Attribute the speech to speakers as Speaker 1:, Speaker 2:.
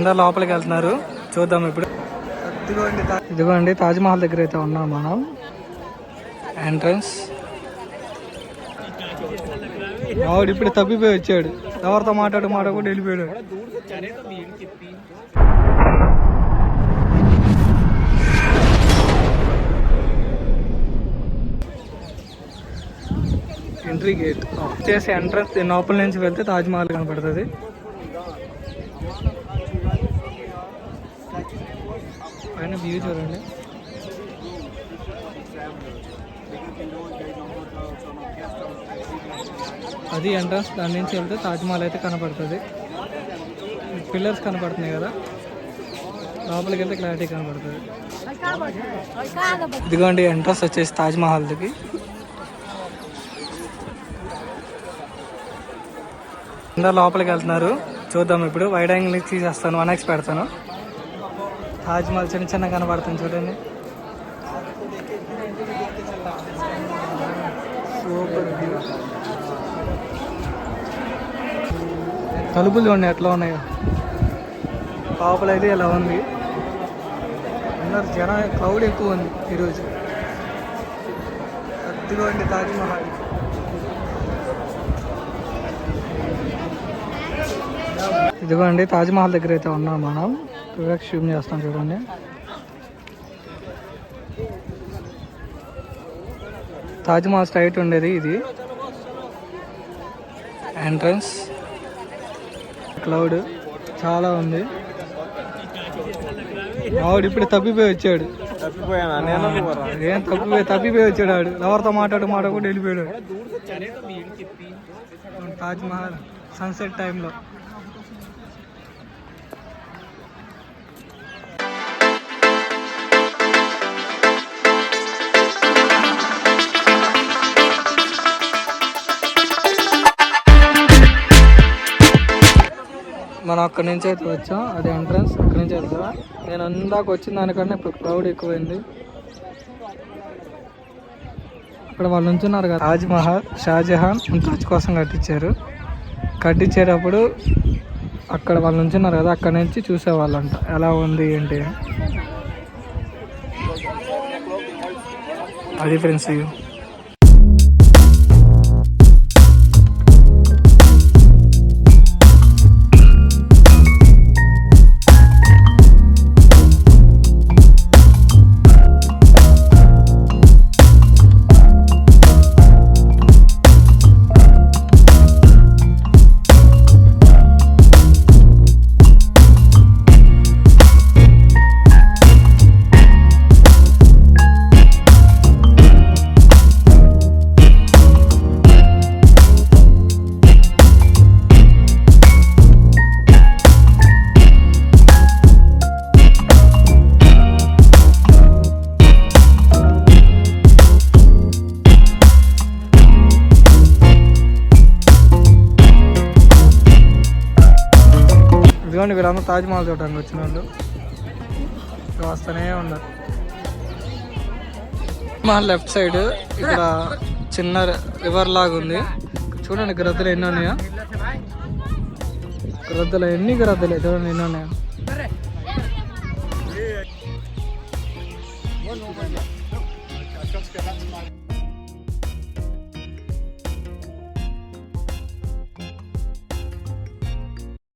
Speaker 1: అందరు లోపలికి వెళ్తున్నారు, చూద్దాం ఇప్పుడు. ఇదిగోండి తాజ్మహల్ దగ్గర అయితే ఉన్నాం మనం. ఎంట్రన్స్. ఆవిడ ఇప్పుడు తప్పిపోయి వచ్చాడు, ఎవరితో మాట్లాడకుండా వెళ్ళిపోయాడు. ఎంట్రీ గేట్ వచ్చేసి ఎంట్రన్స్, లోపల నుంచి వెళ్తే తాజ్మహల్ కనపడుతుంది. పైన వ్యూ చూడండి. అది ఎంట్రన్స్, దాని నుంచి వెళ్తే తాజ్మహల్ అయితే కనపడుతుంది. పిల్లర్స్ కనపడుతున్నాయి కదా, లోపలికి వెళ్తే క్లారిటీ కనపడుతుంది. ఇదిగోండి ఎంట్రన్స్ వచ్చేసి తాజ్మహల్కి. అందరు లోపలికి వెళ్తున్నారు, చూద్దాం ఇప్పుడు. వైడ్ యాంగిల్ తీసేస్తాను, 1x పెడతాను. తాజ్మహల్ చిన్న చిన్న కనపడుతుంది చూడండి. Super view. తలుపులు చూడండి ఎట్లా ఉన్నాయో, లోపలైతే ఇలా ఉంది. అందరు జనం, క్రౌడ్ ఎక్కువ ఉంది ఈరోజు. అదిగోండి తాజ్మహల్. ఇదిగోండి తాజ్మహల్ దగ్గర అయితే ఉన్నాం మనం. 2x జూమ్ చేస్తాం చూడండి. తాజ్మహల్ స్ట్రైట్ ఉండేది ఇది. ఎంట్రన్స్. క్లౌడ్ చాలా ఉంది. ఆవిడ ఇప్పుడు తప్పిపోయి వచ్చాడు. తప్పిపోయి వచ్చాడు ఆడు, ఎవరితో మాట్లాడకుండా వెళ్ళిపోయాడు. తాజ్మహల్ సన్సెట్ టైంలో. మనం అక్కడి నుంచి అయితే వచ్చాం, అది ఎంట్రన్స్. అక్కడి నుంచి వెళ్తా. నేను అందాక వచ్చిన దానికన్నా ఇప్పుడు క్రౌడ్ ఎక్కువైంది. అక్కడ వాళ్ళు ఉంచున్నారు కదా, తాజ్మహల్ షాజహాన్ తాజ్ కోసం కట్టించేటప్పుడు అక్కడ వాళ్ళు ఉంచున్నారు కదా, అక్కడ నుంచి చూసేవాళ్ళంట ఎలా ఉంది ఏంటి. అది ఫ్రెండ్స్. ఇదిగోండి వీళ్ళందరూ తాజ్మహల్ చూడడానికి వచ్చిన వాళ్ళు వస్తూనే ఉన్నారు. తాజ్మహల్ లెఫ్ట్ సైడ్ ఇక్కడ చిన్న రివర్ లాగా ఉంది చూడండి. గ్రద్దలు ఎన్ని ఉన్నాయో, ఎన్ని గ్రద్దలే చూడండి ఎన్ని ఉన్నాయో.